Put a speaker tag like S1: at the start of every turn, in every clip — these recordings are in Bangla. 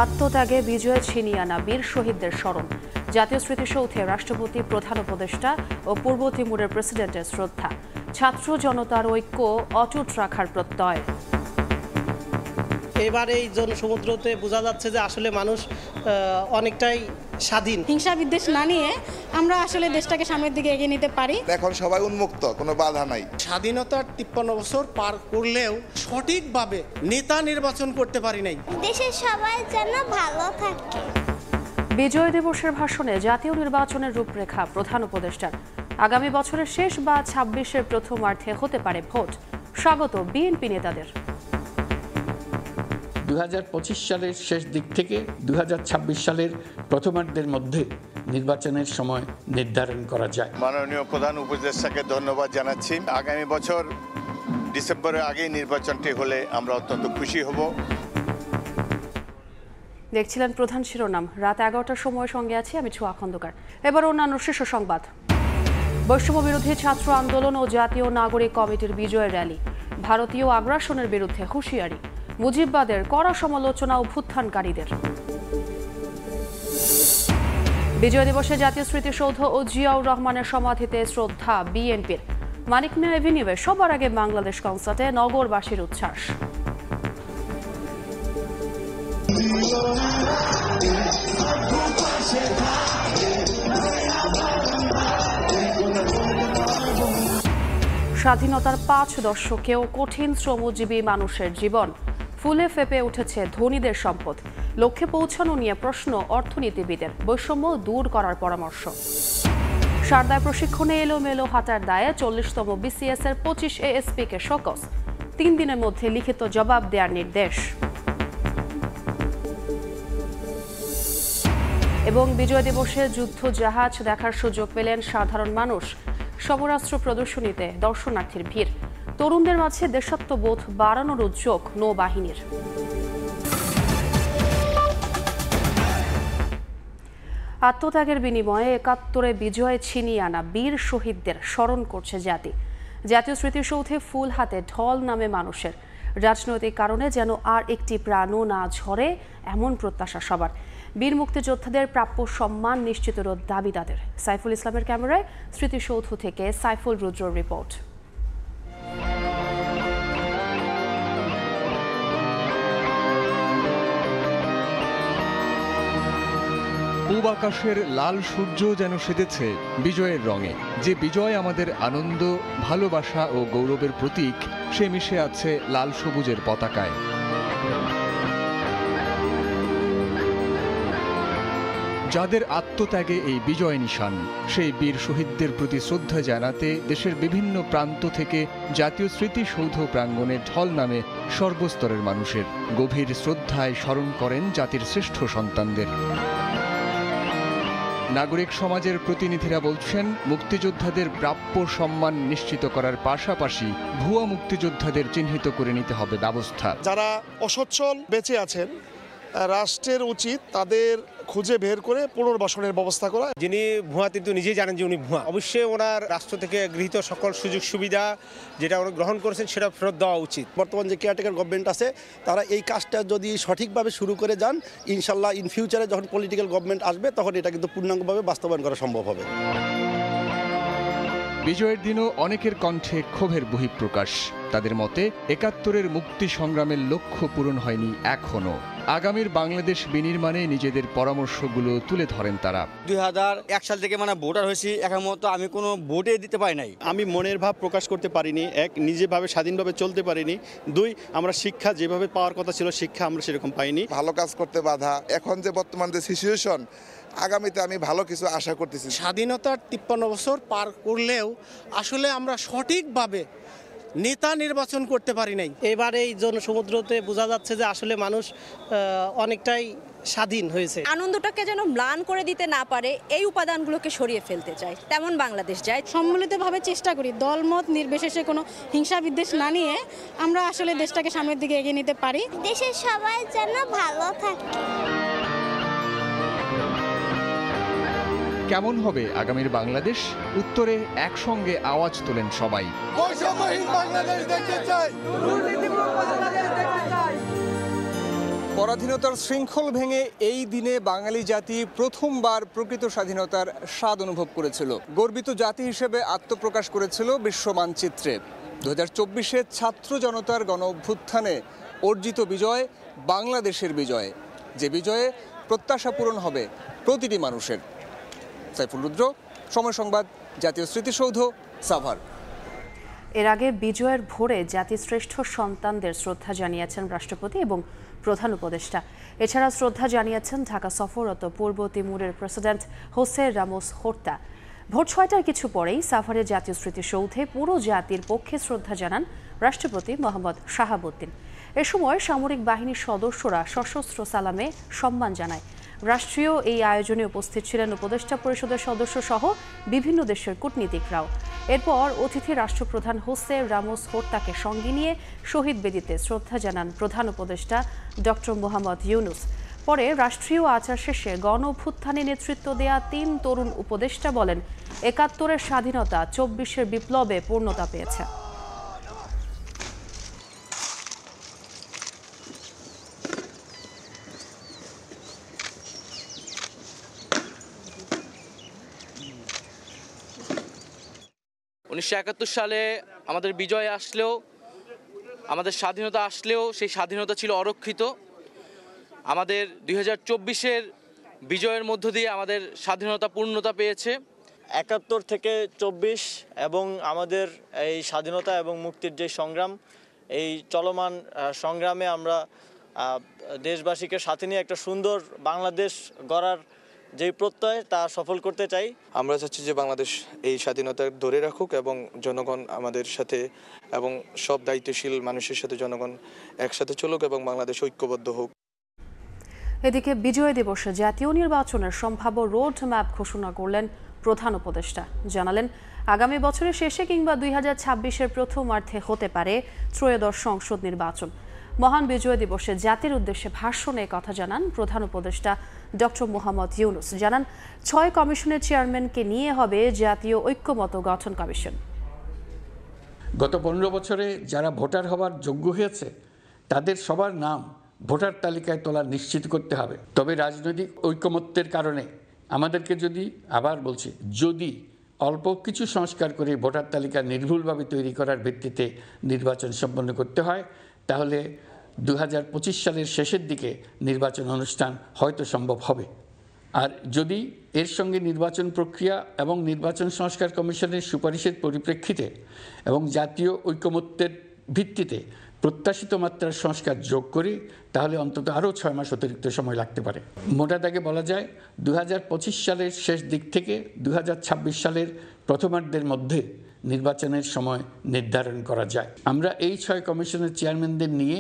S1: আত্মত্যাগে বিজয় ছিনিয়ে আনা বীর শহীদদের স্মরণ। জাতীয় স্মৃতিসৌধে রাষ্ট্রপতি, প্রধান উপদেষ্টা ও পূর্ব তিমুরের প্রেসিডেন্টের শ্রদ্ধা। ছাত্র জনতার ঐক্য অটুট রাখার প্রত্যয়।
S2: এবার এই জনসমুদ্রতে বোঝা যাচ্ছে যে আসলে মানুষ অনেকটাই স্বাধীন।
S3: হিংসা বিদ্বেষ না নিয়ে আমরা আসলে দেশটাকে সামনের দিকে এগিয়ে নিতে পারি।
S4: এখন সবাই উন্মুক্ত, কোনো বাধা নাই।
S2: স্বাধীনতার 53 বছর পার করলেও সঠিকভাবে নেতা নির্বাচন করতে পারি নাই।
S5: দেশের সবাই যেন ভালো থাকে।
S1: বিজয় দিবসের ভাষণে জাতীয় নির্বাচনের রূপরেখা প্রধান উপদেষ্টার। আগামী বছরের শেষ বা 26-এর প্রথমার্ধে হতে পারে ভোট। স্বাগত বিএনপি নেতাদের।
S6: 2025 সালের শেষ দিক থেকে 2026 সালের প্রথমার্ধের মধ্যে নির্বাচনের সময় নির্ধারণ করা যায়।
S4: মাননীয় প্রধান উপদেষ্টাকে ধন্যবাদ জানাচ্ছি। আগামী বছর ডিসেম্বরের আগে নির্বাচনটি হলে আমরা অত্যন্ত খুশি হব।
S1: দেখছিলেন প্রধান শিরোনাম। রাত 11টার সময় সঙ্গে আছি আমি ছোঁয়া খন্দকার। এবার অন্যান্য শীর্ষ সংবাদ। বৈষম্য বিরোধী ছাত্র আন্দোলন ও জাতীয় নাগরিক কমিটির বিজয় র্যালি। ভারতীয় আগ্রাসনের বিরুদ্ধে হুঁশিয়ারি। মুজিববাদের কড়া সমালোচনা অভ্যুত্থানকারীদের। বিজয় দিবসে জাতীয় স্মৃতিসৌধ ও জিয়াউর রহমানের সমাধিতে শ্রদ্ধা বিএনপির। মানিক মিয়া এভিনিউয়ে সবার আগে বাংলাদেশ কনসার্টে নগরবাসীর উচ্ছ্বাস। স্বাধীনতার 5 দশকেও কঠিন শ্রমজীবী মানুষের জীবন। ফুলে ফেপে উঠেছে ধনীদের সম্পদ। লক্ষ্যে পৌঁছানো নিয়ে প্রশ্ন অর্থনীতিবিদের। বৈষম্য দূর করার পরামর্শ। সারদায় প্রশিক্ষণে এলোমেলো হাঁটার দায়ে 40তম বিসিএস এর 25 এএসপি কে শোকজ। 3 দিনের মধ্যে লিখিত জবাব দেওয়ার নির্দেশ। এবং বিজয় দিবসে যুদ্ধ জাহাজ দেখার সুযোগ পেলেন সাধারণ মানুষ। সমরাস্ত্র প্রদর্শনীতে দর্শনার্থীর ভিড়। তরুণদের মাঝে দেশাত্মবোধ বাড়ানোর উদ্যোগ নৌবাহিনীর। আত্মত্যাগের বিনিময়ে 71-এ বিজয় ছিনিয়ে আনা বীর শহীদদের স্মরণ করছে জাতি। জাতীয় স্মৃতিসৌধে ফুল হাতে ঢল নামে মানুষের। রাজনৈতিক কারণে যেন আর একটি প্রাণও না ঝরে এমন প্রত্যাশা সবার। বীর মুক্তিযোদ্ধাদের প্রাপ্য সম্মান নিশ্চিতের দাবি তাদের। সাইফুল ইসলামের ক্যামেরায় স্মৃতিসৌধ থেকে সাইফুল রুদ্রর রিপোর্ট।
S7: পূব আকাশের লাল সূর্য যেন সেজেছে বিজয়ের রঙে। যে বিজয় আমাদের আনন্দ, ভালোবাসা ও গৌরবের প্রতীক, সে মিশে আছে লাল সবুজের পতাকায়। যাদের আত্মত্যাগে এই বিজয় নিশান, সেই বীর শহীদদের প্রতি শ্রদ্ধা জানাতে দেশের বিভিন্ন প্রান্ত থেকে জাতীয় স্মৃতিসৌধ প্রাঙ্গণে ঢল নামে সর্বস্তরের মানুষের। গভীর শ্রদ্ধায় স্মরণ করেন জাতির শ্রেষ্ঠ সন্তানদের। নাগরিক সমাজের প্রতিনিধিরা বলছেন, মুক্তিযোদ্ধাদের প্রাপ্য সম্মান নিশ্চিত করার পাশাপাশি ভুয়া মুক্তিযোদ্ধাদের চিহ্নিত করে নিতে হবে ব্যবস্থা।
S8: যারা অসচ্ছল বেঁচে আছেন, রাষ্ট্রের উচিত তাদের খুঁজে বের করে পুনর্বাসনের ব্যবস্থা করা।
S2: যিনি ভুয়া কিন্তু নিজেই জানেন যে উনি ভুয়া। অবশ্যই ওনার রাষ্ট্র থেকে গৃহীত সকল সুযোগ সুবিধা যেটা ওরা গ্রহণ করেছেন সেটা ফেরত দেওয়া উচিত।
S9: বর্তমান যে কেয়ারটেকার গভর্নমেন্ট আছে, তারা এই কাজটা যদি সঠিকভাবে শুরু করে যান, ইনশাল্লাহ ইন ফিউচারে যখন পলিটিক্যাল গভর্নমেন্ট আসবে তখন এটা কিন্তু পূর্ণাঙ্গভাবে বাস্তবায়ন করা সম্ভব হবে।
S7: বিজয়ের দিনও অনেকের কণ্ঠে ক্ষোভের বহিঃপ্রকাশ। তাদের মতে 71-এর মুক্তি সংগ্রামের লক্ষ্য পূরণ হয়নি এখনো। আগামীর বাংলাদেশ বিনির্মাণে নিজেদের পরামর্শগুলো তুলে ধরেন তারা।
S10: 2001 সাল থেকে ভোটার হয়েছি, এখন মতো আমি কোনো ভোটে দিতে পারি নাই।
S11: আমি মনের ভাব প্রকাশ করতে পারিনি। এক, নিজেভাবে স্বাধীনভাবে চলতে পারিনি। 2, আমরা শিক্ষা যেভাবে পাওয়ার কথা ছিল শিক্ষা আমরা সেরকম পাইনি।
S4: ভালো কাজ করতে বাধা। এখন যে বর্তমান যে সিচুয়েশন, আগামীতে আমি ভালো কিছু আশা করতেছি।
S2: স্বাধীনতার 53 বছর পার করলেও আসলে আমরা সঠিকভাবে নেতা নির্বাচন করতে পারি নাই। এবার এই জনসমুদ্রতে বোঝা যাচ্ছে যে আসলে মানুষ অনেকটাই স্বাধীন হয়েছে।
S12: আনন্দটাকে যেন ম্লান করে দিতে না পারে এই উপাদানগুলোকে সরিয়ে ফেলতে চাই, তেমন বাংলাদেশ চাই।
S3: সম্মিলিতভাবে চেষ্টা করি, দলমত নির্বিশেষে কোনো হিংসা বিদ্বেষ না নিয়ে আমরা আসলে দেশটাকে সামনের দিকে এগিয়ে নিতে পারি।
S5: দেশের সবাই যেন ভালো থাকে।
S7: কেমন হবে আগামীর বাংলাদেশ? উত্তরে একসঙ্গে আওয়াজ তোলেন সবাই।
S4: বৈষম্যহীন বাংলাদেশ দেখতে চাই।
S13: পরাধীনতার শৃঙ্খল ভেঙে এই দিনে বাঙালি জাতি প্রথমবার প্রকৃত স্বাধীনতার স্বাদ অনুভব করেছিল। গর্বিত জাতি হিসেবে আত্মপ্রকাশ করেছিল বিশ্ব মানচিত্রে। 2024-এ ছাত্র জনতার গণ অভ্যুত্থানে অর্জিত বিজয় বাংলাদেশের বিজয়, যে বিজয়ে প্রত্যাশা পূরণ হবে প্রতিটি মানুষের। সাইফুল রুদ্র, সময় সংবাদ, জাতীয় স্মৃতিসৌধ, সাভার।
S1: এর আগে বিজয়ের ভোরে জাতিশ্রেষ্ঠ সন্তানদের শ্রদ্ধা জানিয়েছেন রাষ্ট্রপতি এবং প্রধান উপদেষ্টা। এছাড়া শ্রদ্ধা জানিয়েছেন ঢাকা সফররত পূর্ব তিমুরের প্রেসিডেন্ট হোসে রামোস হোর্তা। ভোর 6টার কিছু পরেই সাভারের জাতীয় স্মৃতিসৌধে পুরো জাতির পক্ষে শ্রদ্ধা জানান রাষ্ট্রপতি মোহাম্মদ শাহাবুদ্দিন। এ সময় সামরিক বাহিনীর সদস্যরা সশস্ত্র সালামে সম্মান জানায়। রাষ্ট্রীয় এই আয়োজনে উপস্থিত ছিলেন উপদেষ্টা পরিষদের সদস্য সহ বিভিন্ন দেশের কূটনীতিকরাও। এরপর অতিথি রাষ্ট্রপ্রধান হোসে রামোস হোর্তাকে সঙ্গে নিয়ে শহীদ বেদিতে শ্রদ্ধা জানান প্রধান উপদেষ্টা ডক্টর মোহাম্মদ ইউনুস। পরে রাষ্ট্রীয় আচার শেষে গণ অভ্যুত্থানে নেতৃত্ব দেয়া 3 তরুণ উপদেষ্টা বলেন, ৭১-এর স্বাধীনতা ২৪-এর বিপ্লবে পূর্ণতা পেয়েছে।
S14: সালে আমাদের বিজয় আসলেও, আমাদের স্বাধীনতা আসলেও সেই স্বাধীনতা ছিল অরক্ষিত। আমাদের ২০২৪-এর বিজয়ের মধ্য দিয়ে আমাদের স্বাধীনতা পূর্ণতা পেয়েছে।
S15: ৭১ থেকে ২৪ এবং আমাদের এই স্বাধীনতা এবং মুক্তির যে সংগ্রাম, এই চলমান সংগ্রামে আমরা দেশবাসীকে সাথে নিয়ে একটা সুন্দর বাংলাদেশ গড়ার যে প্রত্যয় তা সফল করতে চাই।
S16: আমরা চাচ্ছি যে বাংলাদেশ এই স্বাধীনতা ধরে রাখুক এবং জনগণ আমাদের সাথে এবং সব দায়িত্বশীল মানুষের সাথে জনগণ একসাথে চলুক এবং বাংলাদেশ ঐক্যবদ্ধ হোক।
S1: এদিকে বিজয় দিবসে জাতীয় নির্বাচনের সম্ভাব্য রোড ম্যাপ ঘোষণা করলেন প্রধান উপদেষ্টা। জানালেন, আগামী বছরের শেষে কিংবা ২০২৬-এর প্রথমার্ধে হতে পারে ত্রয়োদশ সংসদ নির্বাচন। মহান বিজয় দিবসে জাতির উদ্দেশ্যে ভাষণে কথা জানান প্রধান উপদেষ্টা ডক্টর মোহাম্মদ ইউনুস। জানান, ৬ কমিশনের চেয়ারম্যানকে নিয়ে হবে জাতীয় ঐক্যমত্য গঠন কমিশন।
S6: গত ১৫ বছরে যারা ভোটার হওয়ার যোগ্য হয়েছে তাদের সবার নাম ভোটার তালিকায় তোলা নিশ্চিত করতে হবে। তবে রাজনৈতিক ঐকমত্যের কারণে আমাদেরকে যদি অল্প কিছু সংস্কার করে ভোটার তালিকা নির্ভুলভাবে তৈরি করার ভিত্তিতে নির্বাচন সম্পন্ন করতে হয়, তাহলে ২০২৫ সালের শেষের দিকে নির্বাচন অনুষ্ঠান হয়তো সম্ভব হবে। আর যদি এর সঙ্গে নির্বাচন প্রক্রিয়া এবং নির্বাচন সংস্কার কমিশনের সুপারিশের পরিপ্রেক্ষিতে এবং জাতীয় ঐকমত্যের ভিত্তিতে প্রত্যাশিত মাত্রার সংস্কার যোগ করি, তাহলে অন্তত আরও ৬ মাস অতিরিক্ত সময় লাগতে পারে। মোটা দাগে বলা যায় ২০২৫ সালের শেষ দিক থেকে ২০২৬ সালের প্রথমার্ধের মধ্যে নির্বাচনের সময় নির্ধারণ করা যায়। আমরা এই ৬ কমিশনের চেয়ারম্যানদের নিয়ে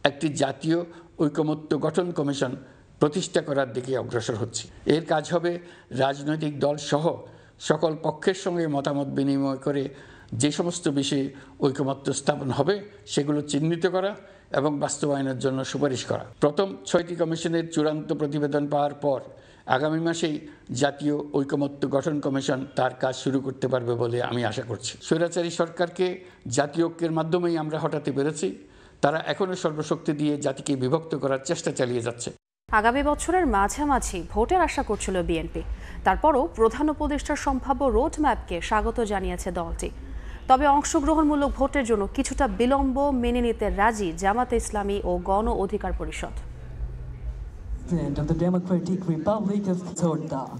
S6: একটি জাতীয় ঐকমত্য গঠন কমিশন প্রতিষ্ঠা করার দিকে অগ্রসর হচ্ছে। এর কাজ হবে রাজনৈতিক দল সহ সকল পক্ষের সঙ্গে মতামত বিনিময় করে যে সমস্ত বিষয়ে ঐকমত্য স্থাপন হবে সেগুলো চিহ্নিত করা এবং বাস্তবায়নের জন্য সুপারিশ করা। প্রথম ৬টি কমিশনের চূড়ান্ত প্রতিবেদন পাওয়ার পর আগামী মাসেই জাতীয় ঐকমত্য গঠন কমিশন তার কাজ শুরু করতে পারবে বলে আমি আশা করছি। স্বৈরাচারী সরকারকে জাতীয় ঐক্যের মাধ্যমেই আমরা হটাতে পেরেছি। তারা এখনও সর্বশক্তি দিয়ে জাতিকে বিভক্ত করার চেষ্টা চালিয়ে যাচ্ছে।
S1: আগামী বছরের মাঝামাঝি ভোটের আশা করছিল বিএনপি। তারপরও প্রধান উপদেষ্টার সম্ভাব্য রোড ম্যাপকে স্বাগত জানিয়েছে দলটি। তবে অংশগ্রহণমূলক ভোটের জন্য কিছুটা বিলম্ব মেনে নিতে রাজি জামাতে ইসলামী ও গণ অধিকার পরিষদ।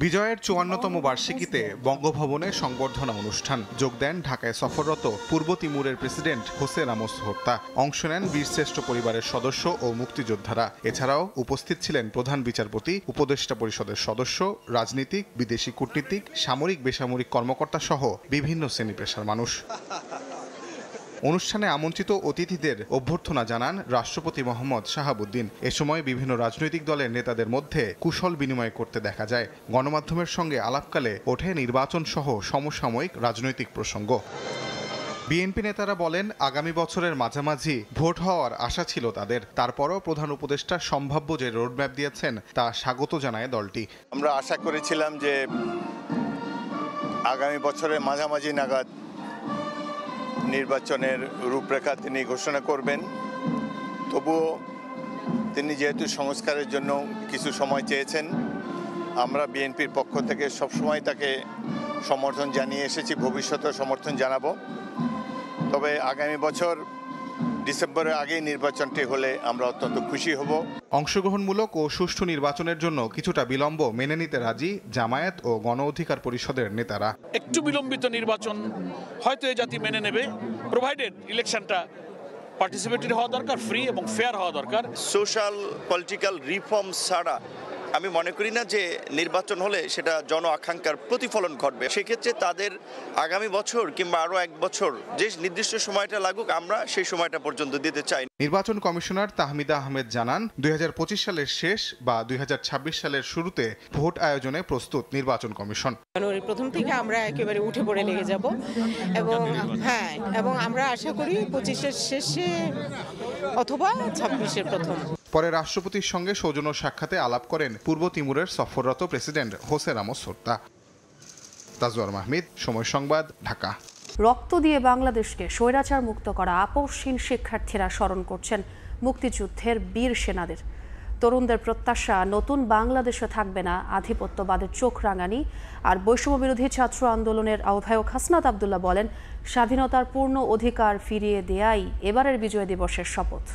S17: বিজয়ের ৫৪তম বার্ষিকীতে বঙ্গভবনে সংবর্ধনা অনুষ্ঠান। যোগ দেন ঢাকায় সফররত পূর্ব তিমুরের প্রেসিডেন্ট হোসে রামোস হোর্তা। অংশ নেন বীরশ্রেষ্ঠ পরিবারের সদস্য ও মুক্তিযোদ্ধারা। এছাড়াও উপস্থিত ছিলেন প্রধান বিচারপতি, উপদেষ্টা পরিষদের সদস্য, রাজনীতিক, বিদেশি কূটনীতিক, সামরিক বেসামরিক কর্মকর্তা সহ বিভিন্ন শ্রেণী পেশার মানুষ। অনুষ্ঠানে আমন্ত্রিত অতিথিদের অভ্যর্থনা জানান রাষ্ট্রপতি মোহাম্মদ শাহাবুদ্দিন। এ সময় বিভিন্ন রাজনৈতিক দলের নেতাদের মধ্যে কুশল বিনিময় করতে দেখা যায়। গণমাধ্যমের সঙ্গে আলাপকালে ওঠে নির্বাচন সহ সমসাময়িক রাজনৈতিক প্রসঙ্গ। বিএনপি নেতারা বলেন, আগামী বছরের মাঝামাঝি ভোট হওয়ার আশা ছিল তাদের। তারপরও প্রধান উপদেষ্টা সম্ভাব্য যে রোডম্যাপ দিয়েছেন তা স্বাগত জানায় দলটি।
S4: আমরা আশা করেছিলাম যে আগামী বছরের মাঝামাঝি নাগাদ নির্বাচনের রূপরেখা তিনি ঘোষণা করবেন। তবুও তিনি যেহেতু সংস্কারের জন্য কিছু সময় চেয়েছেন, আমরা বিএনপির পক্ষ থেকে সবসময় তাকে সমর্থন জানিয়ে এসেছি, ভবিষ্যতেও সমর্থন জানাবো। তবে আগামী বছর ডিসেম্বরের আগেই নির্বাচনটি হলে আমরা অত্যন্ত খুশি হব।
S17: অংশগ্রহণমূলক ও সুষ্ঠু নির্বাচনের জন্য কিছুটা বিলম্ব মেনে নিতে রাজি জামায়াত ও গণ অধিকার পরিষদের নেতারা।
S18: একটু বিলম্বিত নির্বাচন হয়তো এই জাতি মেনে নেবে, প্রোভাইডেড ইলেকশনটা পার্টিসিপেটরি হওয়া দরকার, ফ্রি এবং ফেয়ার হওয়া দরকার।
S19: সোশ্যাল পলিটিক্যাল রিফর্ম ছাড়া আমি মনে করি না যে নির্বাচন হলে সেটা জন আকাঙ্ক্ষার প্রতিফলন ঘটবে। সেক্ষেত্রে তাদের আগামী বছর কিংবা আরও 1 বছর যে নির্দিষ্ট সময়টা লাগুক, আমরা সেই সময়টা পর্যন্ত দিতে চাই।
S17: নির্বাচন কমিশনার তাহমিদা আহমেদ জানান, 2025 সালের শেষ বা 2026 সালের শুরুতে ভোট আয়োজনে প্রস্তুত নির্বাচন কমিশন।
S20: জানুয়ারির প্রথম থেকে আমরা একেবারে উঠে পড়ে লেগে যাব এবং আমরা আশা করি 25-এর শেষে অথবা 26-এর প্রথম।
S17: পরে রাষ্ট্রপতির সঙ্গে সৌজন্য সাক্ষাতে আলাপ করেন পূর্ব তিমুরের সফররত president Jose Ramos Horta. Tajwar Mahmud, সময় সংবাদ, ঢাকা।
S1: রক্ত দিয়ে বাংলাদেশকে স্বৈরাচার মুক্ত করা আপসহীন শিক্ষার্থীরা স্মরণ করছেন মুক্তিযুদ্ধের বীর সেনাদের। তরুণদের প্রত্যাশা, নতুন বাংলাদেশে থাকবে না আধিপত্যবাদের চোখ রাঙানি। আর বৈষম্য বিরোধী ছাত্র আন্দোলনের আহ্বায়ক হাসনাত আব্দুল্লাহ বলেন, স্বাধীনতার পূর্ণ অধিকার ফিরিয়ে দেয়াই এবারের বিজয় দিবসের শপথ।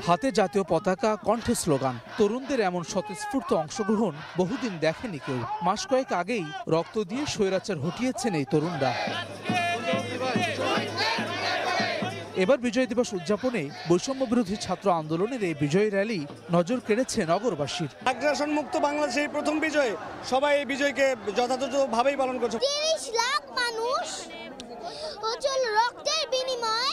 S21: হাতে জাতীয় পতাকা, কণ্ঠে স্লোগান। তরুণদের এমন স্বতঃস্ফূর্ত অংশগ্রহণ বহুদিন দেখেনি কেউ। মাস কয়েক আগেই রক্ত দিয়ে স্বৈরাচার হটিয়েছেন এই তরুণরা। এবার বিজয় দিবস উদযাপনে বৈষম্য বিরোধী ছাত্র আন্দোলনের এই বিজয় র্যালি নজর কেড়েছে নগরবাসীর।
S22: আগ্রাসন মুক্ত বাংলাদেশের প্রথম বিজয়, সবাই এই বিজয়কে যথাযথভাবেই পালন করছে।
S5: 30 লাখ মানুষ রক্তের বিনিময়ে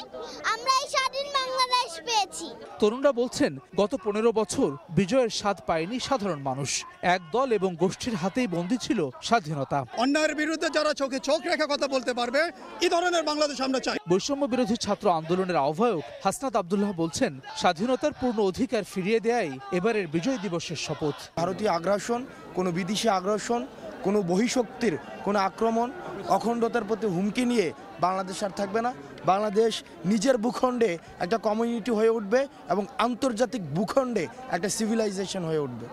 S5: আমরা এই স্বাধীন বাংলাদেশ পেয়েছি।
S21: তরুণরা বলছেন, গত 15 বছর বিজয়ের স্বাদ পায়নি সাধারণ মানুষ। এক দল এবং গোষ্ঠীর হাতেই বন্দী ছিল স্বাধীনতা।
S22: অন্যায়ের বিরুদ্ধে যারা চোখে চোখ রেখে কথা বলতে পারবে, এই ধরনের বাংলাদেশ আমরা চাই।
S21: বৈষম্য বিরোধী ছাত্র আন্দোলনের আহ্বায়ক হাসনাত আব্দুল্লাহ বলছেন, স্বাধীনতার পূর্ণ অধিকার ফিরিয়ে দেয়াই এবারের বিজয় দিবসের শপথ।
S22: ভারতীয় আগ্রাসন, কোনো বিদেশি আগ্রাসন, কোনো বহিঃশক্তির কোনো আক্রমণ, অখণ্ডতার প্রতি হুমকি নিয়ে বাংলাদেশ আর থাকবে না। বাংলাদেশ নিজের ভূখণ্ডে একটা কমিউনিটি হয়ে উঠবে এবং আন্তর্জাতিক ভূখণ্ডে একটা সিভিলাইজেশন হয়ে উঠবে।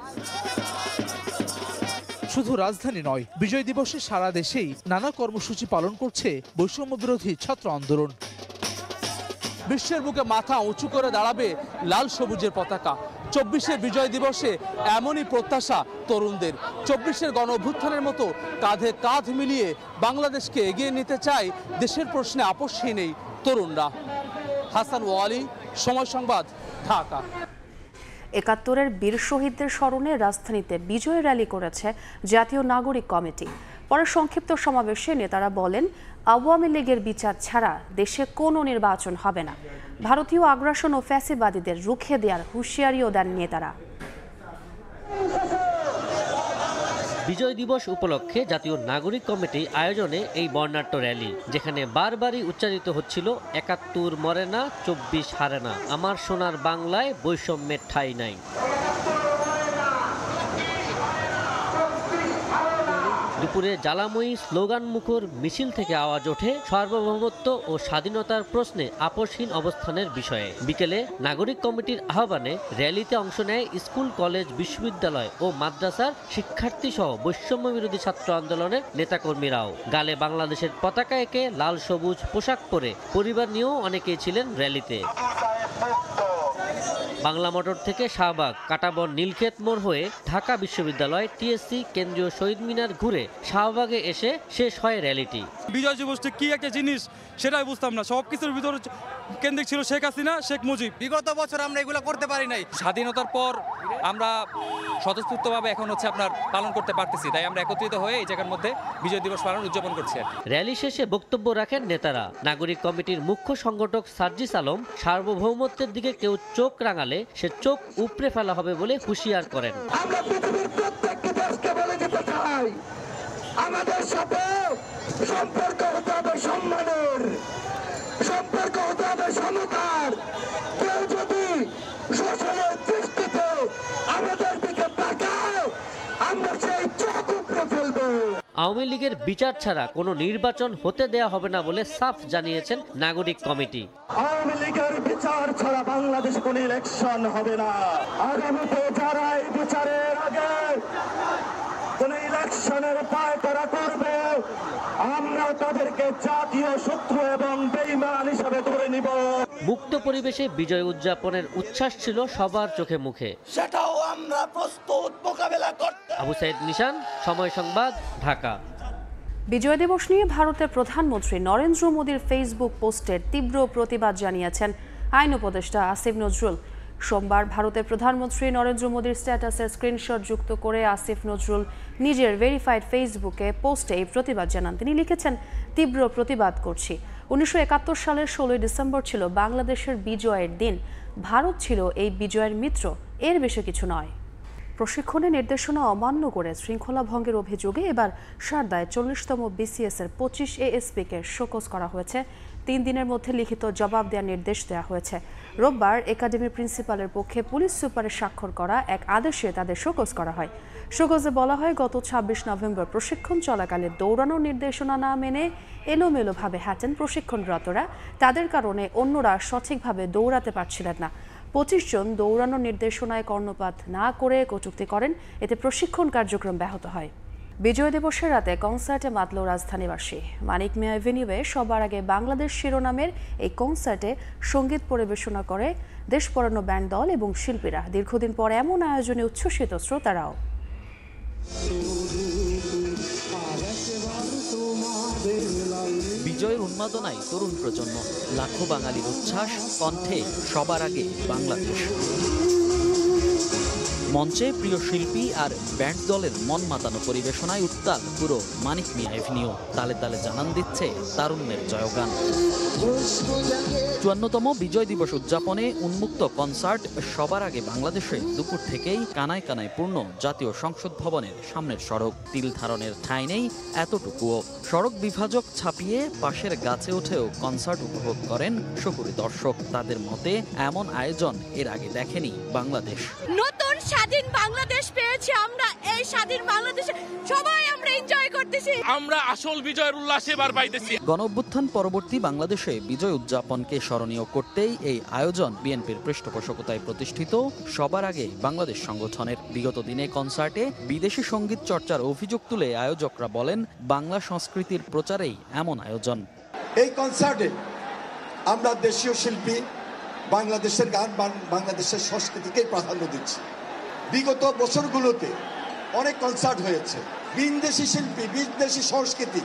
S21: শুধু রাজধানী নয়, বিজয় দিবসে সারা দেশেই নানা কর্মসূচি পালন করছে বৈষম্য বিরোধী ছাত্র আন্দোলন। বিশ্বের বুকে মাথা উঁচু করে দাঁড়াবে লাল সবুজের পতাকা। 24-এর বিজয় দিবসে এমনই প্রত্যাশা তরুণদের। 24-এর গণ অভ্যুত্থানের মতো কাঁধে কাঁধ মিলিয়ে বাংলাদেশকে এগিয়ে নিতে চায় দেশের প্রশ্নে আপসহীন এই তরুণরা। হাসান ওয়ালি, সময় সংবাদ, ঢাকা।
S1: ৭১-এর বীর শহীদদের স্মরণে রাজধানীতে বিজয় র্যালি করেছে জাতীয় নাগরিক কমিটি। পরে সংক্ষিপ্ত সমাবেশে নেতারা বলেন, আওয়ামী লীগের বিচার ছাড়া দেশে কোনো নির্বাচন হবে না। ভারতীয় আগ্রাসন ও ফ্যাসিবাদীদের রুখে দেওয়ার হুঁশিয়ারিও দেন নেতারা।
S23: বিজয় দিবস উপলক্ষে জাতীয় নাগরিক কমিটি আয়োজনে এই বর্ণাঢ্য র্যালি, যেখানে বারবারই উচ্চারিত হচ্ছিল ৭১ মরে না, ২৪ হারে না, আমার সোনার বাংলায় বৈষম্যের ঠাঁই নাই। দুপুরে জ্বালাময়ী স্লোগান মুখর মিছিল থেকে আওয়াজ ওঠে সার্বভৌমত্ব ও স্বাধীনতার প্রশ্নে আপসহীন অবস্থানের বিষয়ে। বিকেলে নাগরিক কমিটির আহ্বানে র্যালিতে অংশ নেয় স্কুল, কলেজ, বিশ্ববিদ্যালয় ও মাদ্রাসার শিক্ষার্থী সহ বৈষম্য বিরোধী ছাত্র আন্দোলনের নেতাকর্মীরাও। গালে বাংলাদেশের পতাকা এঁকে লাল সবুজ পোশাক পরে পরিবার নিয়েও অনেকেই ছিলেন র্যালিতে। বাংলা মোটর থেকে শাহবাগ, কাটাবন, নীলক্ষেত মোড় হয়ে ঢাকা বিশ্ববিদ্যালয়, টিএসসি, কেন্দ্রীয় শহীদ মিনার ঘুরে শাহবাগে এসে শেষ হয় র্যালিটি।
S24: বিজয় দিবসটা কি একটা জিনিস সেটাই বুঝতাম না। সবকিছুর ভিতরে কেন্দ্রিক ছিল শেখ হাসিনা, শেখ মুজিব।
S25: বিগত বছর আমরা এগুলো করতে পারি নাই। স্বাধীনতার পর আমরা স্বতঃস্ফূর্তভাবে এখন আপনার পালন করতে পারতেছি, তাই আমরা একত্রিত হয়ে এই জায়গার মধ্যে বিজয় দিবস পালন উদযাপন করছি।
S23: র্যালি শেষে বক্তব্য রাখেন নেতারা। নাগরিক কমিটির মুখ্য সংগঠক সার্জিস আলম সার্বভৌমত্বের দিকে কেউ চোখ রাঙালে সে চোখ উপড়ে ফেলা হবে বলে হুঁশিয়ার করেন।
S26: আমাদের সাথে সম্পর্ক হতে হবে সম্মানের, সম্পর্ক হতে হবে সমতার। কেউ যদি শোষণের দৃষ্টিতে আমাদের দিকে তাকায়, আমরা সেই চোখ উপড়ে ফেলবো।
S23: আওয়ামী লীগের বিচার ছাড়া কোনো নির্বাচন হতে দেয়া হবে না বলে সাফ জানিয়েছেন নাগরিক কমিটি।
S26: আওয়ামী লীগের বিচার ছাড়া বাংলাদেশে কোনো ইলেকশন হবে না। আগামীতে যারা এই বিচারের আগে কোন ইলেকশনের পায়তারা করবে, আমরা তাদেরকে জাতীয় শত্রু এবং বেঈমান হিসেবে ধরে নিব।
S23: মুক্ত পরিবেশে বিজয় উদযাপনের উচ্ছ্বাস ছিল সবার চোখে মুখে,
S26: সেটাও আমরা প্রস্তুত মোকাবেলা করতে।
S23: আবু সাইদ নিশান, সময় সংবাদ, ঢাকা।
S1: বিজয় দিবস নিয়ে ভারতের প্রধানমন্ত্রী নরেন্দ্র মোদীর ফেসবুক পোস্টের তীব্র প্রতিবাদ জানিয়েছেন আইন উপদেষ্টা আসিফ নজরুল। সোমবার ভারতের প্রধানমন্ত্রী নরেন্দ্র মোদীর স্ট্যাটাসের স্ক্রিনশট যুক্ত করে আসিফ নজরুল নিজের ভেরিফাইড ফেসবুকে পোস্টে এই প্রতিবাদ জানান। তিনি লিখেছেন, তীব্র প্রতিবাদ করছি। 1971 সালের 16 ডিসেম্বর ছিল বাংলাদেশের বিজয়ের দিন। ভারত ছিল এই বিজয়ের মিত্র, এর বেশি কিছু নয়। প্রশিক্ষণে নির্দেশনা অমান্য করে শৃঙ্খলা ভঙ্গের অভিযোগে এবার সারদায় 40তম BCS এর 25 ASP-কে শোকজ করা হয়েছে। 3 দিনের মধ্যে লিখিত জবাব দেওয়ার নির্দেশ দেওয়া হয়েছে। রোববার একাডেমির প্রিন্সিপালের পক্ষে পুলিশ সুপারের স্বাক্ষর করা এক আদেশে তাদের শোকজ করা হয়। শোকজে বলা হয়, গত 26 নভেম্বর প্রশিক্ষণ চলাকালে দৌড়ানোর নির্দেশনা না মেনে এলোমেলোভাবে হাঁটেন প্রশিক্ষণরতরা। তাদের কারণে অন্যরা সঠিকভাবে দৌড়াতে পারছিলেন না। 25 জন দৌড়ানোর নির্দেশনায় কর্ণপাত না করে কটূক্তি করেন, এতে প্রশিক্ষণ কার্যক্রম ব্যাহত হয়। বিজয় দিবসের রাতে কনসার্টে মাতল রাজধানীবাসী। মানিক মিয়া এভিনিউয়ে সবার আগে বাংলাদেশ শিরোনামের এই কনসার্টে সঙ্গীত পরিবেশনা করে দেশ পড়ানো ব্যান্ড দল এবং শিল্পীরা। দীর্ঘদিন পর এমন আয়োজনে উচ্ছ্বসিত শ্রোতারাও।
S2: বিজয়ের উন্মাদনায় তরুণ প্রজন্ম, লাখো বাঙালির উচ্ছ্বাস, কণ্ঠে সবার আগে বাংলাদেশ। মঞ্চে প্রিয় শিল্পী আর ব্যান্ড দলের মন মাতানো পরিবেশনায় উত্তাল পুরো মানিক মিয়া এভিনিউ। তালে তালে জানান দিচ্ছে তারুণ্যের জয়গান। 54তম বিজয় দিবস উদযাপনে উন্মুক্ত কনসার্ট সবার আগে বাংলাদেশে দুপুর থেকেই কানায় কানায় পূর্ণ জাতীয় সংসদ ভবনের সামনের সড়ক। তিল ধারণের ঠাঁই নেই এতটুকুও। সড়ক বিভাজক ছাপিয়ে পাশের গাছে উঠেও কনসার্ট উপভোগ করেন শহুরে দর্শক। তাদের মতে এমন আয়োজন এর আগে দেখেনি বাংলাদেশ।
S8: নতুন স্বাধীন বাংলাদেশ পেয়েছি আমরা, এই স্বাধীন বাংলাদেশে সবাই আমরা এনজয় করতেছি। আমরা আসল বিজয়ের উল্লাসে এবার পাইতেছি।
S2: গণঅভ্যুত্থান পরবর্তী বাংলাদেশে বিজয় উদযাপনকে স্মরণীয় করতেই এই আয়োজন বিএনপির পৃষ্ঠপোষকতায় প্রতিষ্ঠিত সবার আগে বাংলাদেশ সংগঠনের। বিগত দিনে কনসার্টে বিদেশি সঙ্গীত চর্চার অভিযোগ তুলে আয়োজকরা বলেন, বাংলা সংস্কৃতির প্রচারেই এমন আয়োজন।
S26: এই কনসার্টে আমরা দেশীয় শিল্পী, বাংলাদেশের গান, বাংলাদেশের সংস্কৃতিকে প্রাধান্য দিচ্ছি। বিগত বছরগুলোতে অনেক কনসার্ট হয়েছে। বিদেশি শিল্পী, বিদেশি সংস্কৃতি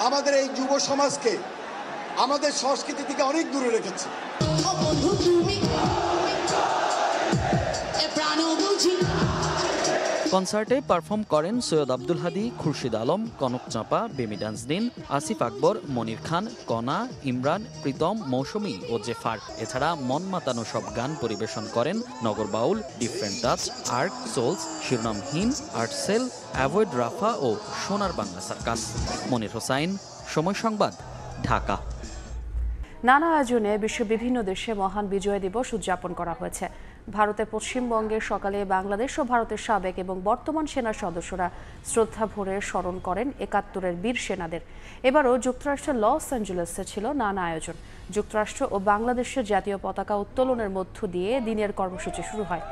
S26: আমাদের এই যুব সমাজকে আমাদের সংস্কৃতি থেকে অনেক দূরে রেখেছে।
S2: কনসার্টে পারফর্ম করেন সৈয়দ আব্দুল হাদী, খুরশিদ আলম, কনক চাঁপা, বেমি ডান্স দিন, আসিফ আকবর, মনির খান, কনা, ইমরান, প্রীতম, মৌসুমী ও জেফার। এছাড়া মন মাতানো সব গান পরিবেশন করেন Nagar Baul, different touch, art, sols, শিরোনামহীন, আর্টসেল, অ্যাভয়েড রাফা ও সোনার বাংলা সার্কাস। মনির হোসাইন, সময় সংবাদ, ঢাকা।
S1: নানা আয়োজনে বিশ্বের বিভিন্ন দেশে মহান বিজয় দিবস উদযাপন করা হয়েছে। ভারতের পশ্চিমবঙ্গে সকালে বাংলাদেশ ও ভারতের সাবেক এবং বর্তমান সেনা সদস্যরা শ্রদ্ধা ভরে স্মরণ করেন ৭১-এর বীর সেনাদের। এবারও যুক্তরাষ্ট্রের লস অ্যাঞ্জেলেসে ছিল নানা আয়োজন। যুক্তরাষ্ট্র ও বাংলাদেশের জাতীয় পতাকা উত্তোলনের মধ্য দিয়ে দিনের কর্মসূচি শুরু হয়।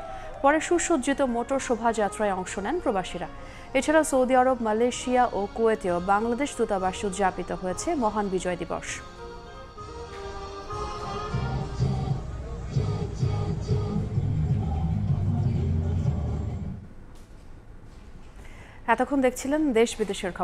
S1: পরে সুসজ্জিত মোটর শোভাযাত্রায় অংশ নেন প্রবাসীরা। এছাড়া সৌদি আরব, মালয়েশিয়া ও কুয়েতেও বাংলাদেশ দূতাবাসে উদযাপিত হয়েছে মহান বিজয় দিবস। এতক্ষণ দেখছিলেন দেশ বিদেশের খবর।